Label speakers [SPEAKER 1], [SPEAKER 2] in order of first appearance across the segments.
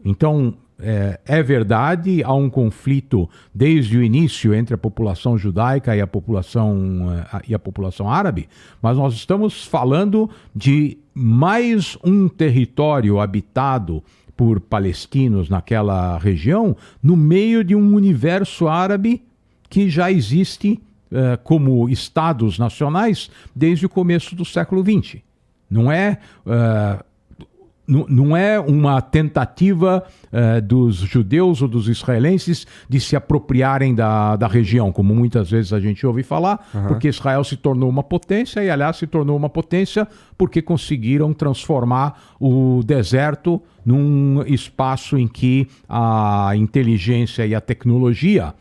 [SPEAKER 1] Então, é verdade, há um conflito desde o início entre a população judaica e a população árabe, mas nós estamos falando de mais um território habitado por palestinos naquela região, no meio de um universo árabe que já existe como estados nacionais desde o começo do século XX. Não é uma tentativa dos judeus ou dos israelenses de se apropriarem da região, como muitas vezes a gente ouve falar, porque Israel se tornou uma potência e, aliás, se tornou uma potência porque conseguiram transformar o deserto num espaço em que a inteligência e a tecnologia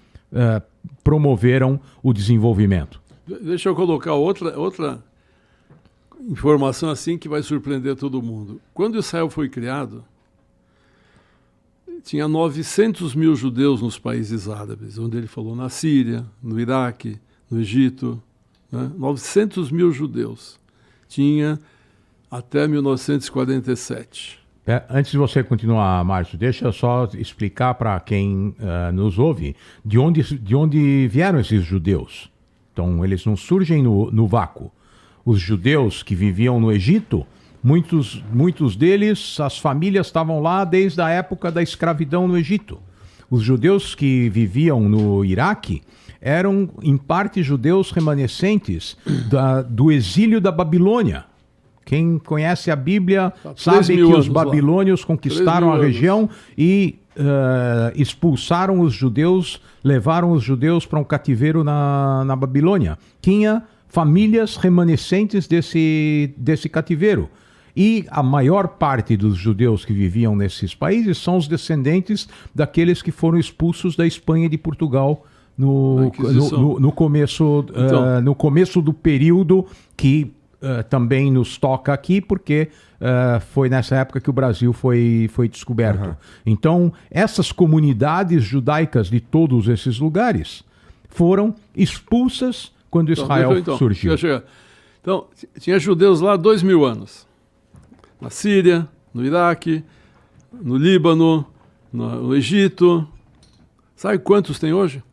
[SPEAKER 1] promoveram o desenvolvimento.
[SPEAKER 2] Deixa eu colocar outra informação assim que vai surpreender todo mundo. Quando Israel foi criado, tinha 900 mil judeus nos países árabes, onde ele falou na Síria, no Iraque, no Egito, né? 900 mil judeus. Tinha até 1947.
[SPEAKER 1] Antes de você continuar, Márcio, deixa eu só explicar para quem nos ouve de onde vieram esses judeus. Então, eles não surgem no vácuo. Os judeus que viviam no Egito, muitos deles, as famílias estavam lá desde a época da escravidão no Egito. Os judeus que viviam no Iraque eram, em parte, judeus remanescentes do exílio da Babilônia. Quem conhece a Bíblia sabe que os babilônios conquistaram a região e expulsaram os judeus, levaram os judeus para um cativeiro na Babilônia. Tinha famílias remanescentes desse cativeiro. E a maior parte dos judeus que viviam nesses países são os descendentes daqueles que foram expulsos da Espanha e de Portugal no começo do período que também nos toca aqui, porque foi nessa época que o Brasil foi descoberto. Então, essas comunidades judaicas de todos esses lugares foram expulsas quando Israel surgiu.
[SPEAKER 2] Então, tinha judeus lá há 2.000 anos. Na Síria, no Iraque, no Líbano, no Egito. Sabe quantos tem hoje?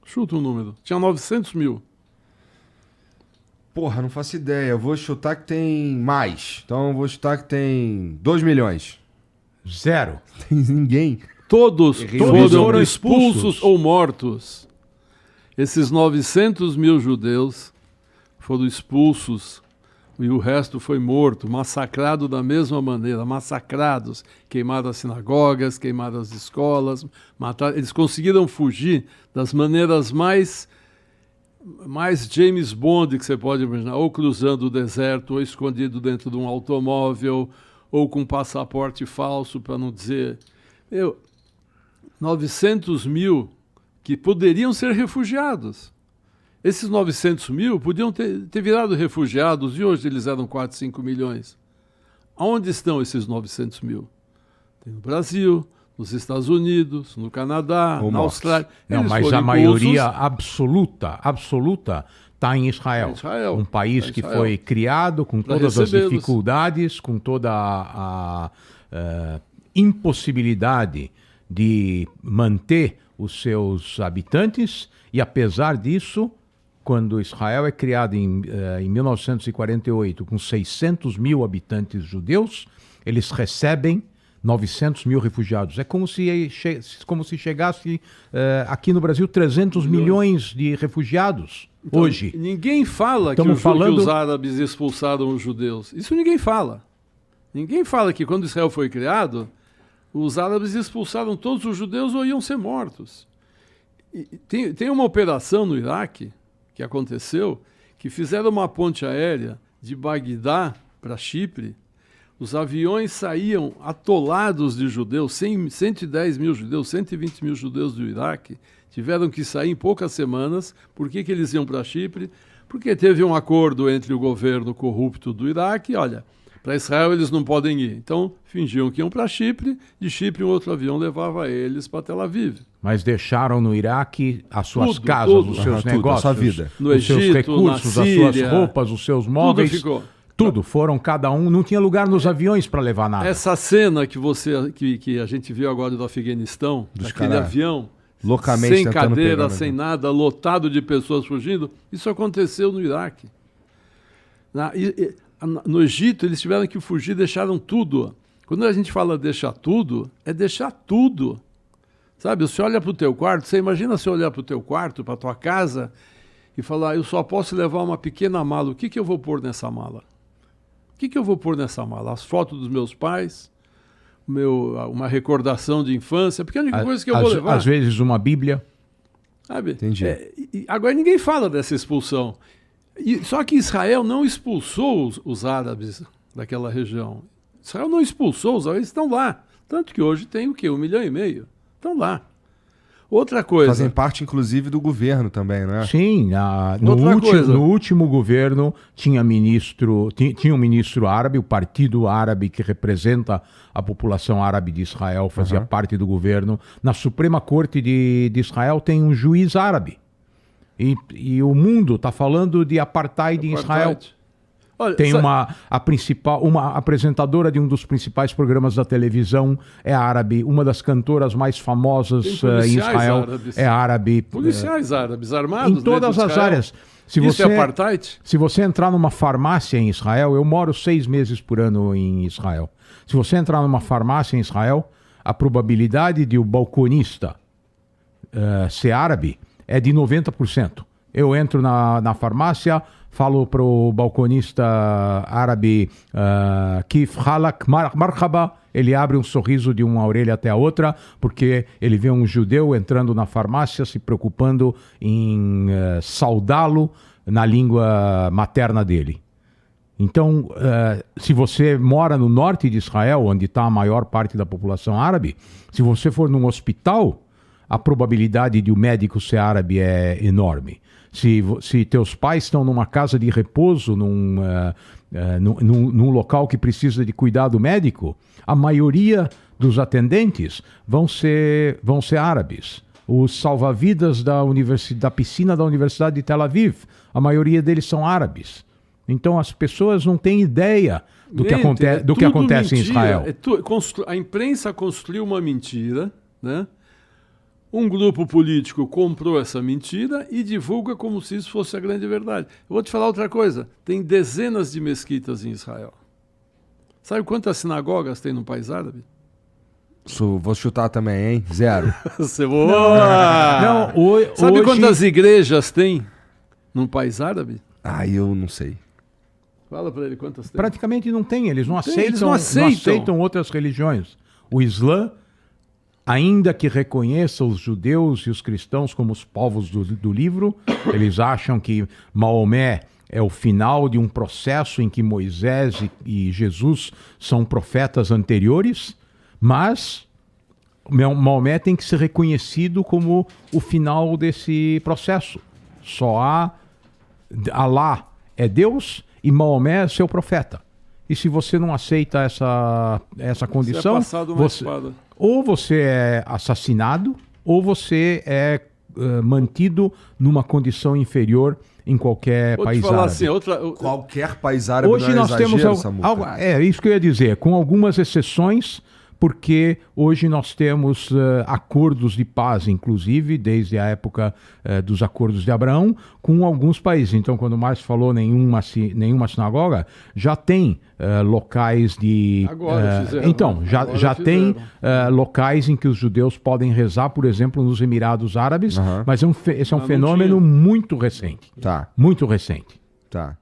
[SPEAKER 2] Chuta um número. Tinha 900 mil.
[SPEAKER 3] Porra, não faço ideia. Eu vou chutar que tem mais. Então eu vou chutar que tem 2 milhões.
[SPEAKER 1] Zero.
[SPEAKER 3] Tem ninguém.
[SPEAKER 2] Todos foram expulsos ou mortos. Esses 900 mil judeus foram expulsos e o resto foi morto, massacrado da mesma maneira, massacrados, queimaram as sinagogas, queimaram as escolas, mataram. Eles conseguiram fugir das maneiras mais James Bond que você pode imaginar, ou cruzando o deserto, ou escondido dentro de um automóvel, ou com passaporte falso, para não dizer... 900 mil que poderiam ser refugiados. Esses 900 mil podiam ter virado refugiados e hoje eles eram 4, 5 milhões. Aonde estão esses 900 mil? Tem no Brasil, nos Estados Unidos, no Canadá, na Austrália.
[SPEAKER 1] Não, mas a maioria absoluta está em Israel. Um país que foi criado com todas as dificuldades, com toda a impossibilidade de manter os seus habitantes, e apesar disso, quando Israel é criado em 1948 com 600 mil habitantes judeus, eles recebem 900 mil refugiados. É como se chegasse aqui no Brasil 300 milhões de refugiados então, hoje.
[SPEAKER 2] Ninguém fala que os árabes expulsaram os judeus. Isso ninguém fala. Ninguém fala que quando Israel foi criado, os árabes expulsaram todos os judeus ou iam ser mortos. E tem uma operação no Iraque que aconteceu, que fizeram uma ponte aérea de Bagdá para Chipre. Os aviões saíam atolados de judeus, 110 mil judeus, 120 mil judeus do Iraque, tiveram que sair em poucas semanas. Por que eles iam para Chipre? Porque teve um acordo entre o governo corrupto do Iraque, olha, para Israel eles não podem ir. Então, fingiam que iam para Chipre, de Chipre um outro avião levava eles para Tel Aviv.
[SPEAKER 1] Mas deixaram no Iraque as suas casas, os seus negócios,
[SPEAKER 3] a sua vida.
[SPEAKER 1] No Egito, seus recursos, as suas roupas, os seus móveis.
[SPEAKER 2] Tudo ficou.
[SPEAKER 1] Tudo, foram cada um, não tinha lugar nos aviões para levar nada.
[SPEAKER 2] Essa cena que a gente viu agora do Afeganistão, daquele avião,
[SPEAKER 3] loucamente
[SPEAKER 2] sem cadeira, sem nada, lotado de pessoas fugindo, isso aconteceu no Iraque. No Egito, eles tiveram que fugir, deixaram tudo. Quando a gente fala deixar tudo, é deixar tudo. Sabe, você olha para o teu quarto, você imagina você olhar para o teu quarto, para a tua casa, e falar, eu só posso levar uma pequena mala, o que eu vou pôr nessa mala? O que eu vou pôr nessa mala? As fotos dos meus pais, uma recordação de infância, porque é a única coisa que eu vou levar.
[SPEAKER 1] Às vezes uma Bíblia.
[SPEAKER 2] Sabe?
[SPEAKER 3] Entendi.
[SPEAKER 2] Agora ninguém fala dessa expulsão. Só que Israel não expulsou os árabes daquela região. Israel não expulsou, eles estão lá. Tanto que hoje tem o quê? 1,5 milhão. Estão lá. Outra coisa...
[SPEAKER 3] Fazem parte, inclusive, do governo também, não é?
[SPEAKER 1] Sim. No último governo tinha um ministro árabe, o Partido Árabe, que representa a população árabe de Israel, fazia parte do governo. Na Suprema Corte de Israel tem um juiz árabe. E o mundo está falando de apartheid em Israel.
[SPEAKER 2] Olha,
[SPEAKER 1] tem uma apresentadora de um dos principais programas da televisão é árabe, uma das cantoras mais famosas em Israel é árabe.
[SPEAKER 2] Policiais árabes armados
[SPEAKER 1] em todas as áreas.
[SPEAKER 2] Isso é apartheid?
[SPEAKER 1] Se você entrar numa farmácia em Israel, eu moro 6 meses por ano em Israel. Se você entrar numa farmácia em Israel, a probabilidade de o balconista ser árabe é de 90%. Eu entro na farmácia, falo para o balconista árabe, Kif halak marhaba, ele abre um sorriso de uma orelha até a outra, porque ele vê um judeu entrando na farmácia se preocupando em saudá-lo na língua materna dele. Então, se você mora no norte de Israel, onde está a maior parte da população árabe, se você for num hospital, a probabilidade de o médico ser árabe é enorme. Se teus pais estão numa casa de repouso, num local que precisa de cuidado médico, a maioria dos atendentes vão ser árabes. Os salva-vidas da piscina da Universidade de Tel Aviv, a maioria deles são árabes. Então as pessoas não têm ideia do que acontece em Israel.
[SPEAKER 2] A imprensa construiu uma mentira, né? Um grupo político comprou essa mentira e divulga como se isso fosse a grande verdade. Eu vou te falar outra coisa. Tem dezenas de mesquitas em Israel. Sabe quantas sinagogas tem no país árabe?
[SPEAKER 3] Vou chutar também, hein? 0.
[SPEAKER 2] Sabe quantas igrejas tem no país árabe?
[SPEAKER 3] Eu não sei.
[SPEAKER 2] Fala para ele quantas tem.
[SPEAKER 1] Praticamente não tem. Eles não aceitam outras religiões. O Islã, ainda que reconheça os judeus e os cristãos como os povos do livro, eles acham que Maomé é o final de um processo em que Moisés e Jesus são profetas anteriores, mas Maomé tem que ser reconhecido como o final desse processo. Só Alá é Deus e Maomé é seu profeta. E se você não aceita essa condição, ou você é assassinado, ou você é mantido numa condição inferior em qualquer país árabe.
[SPEAKER 3] Assim, qualquer país árabe.
[SPEAKER 1] Hoje nós temos isso que eu ia dizer, com algumas exceções, porque hoje nós temos acordos de paz, inclusive, desde a época dos acordos de Abraão, com alguns países. Então, quando o Márcio falou nenhuma sinagoga, já tem locais de...
[SPEAKER 2] Agora fizeram.
[SPEAKER 1] Então, já tem locais em que os judeus podem rezar, por exemplo, nos Emirados Árabes, mas esse é um fenômeno muito recente.
[SPEAKER 3] Tá.
[SPEAKER 1] Muito recente.
[SPEAKER 3] Tá.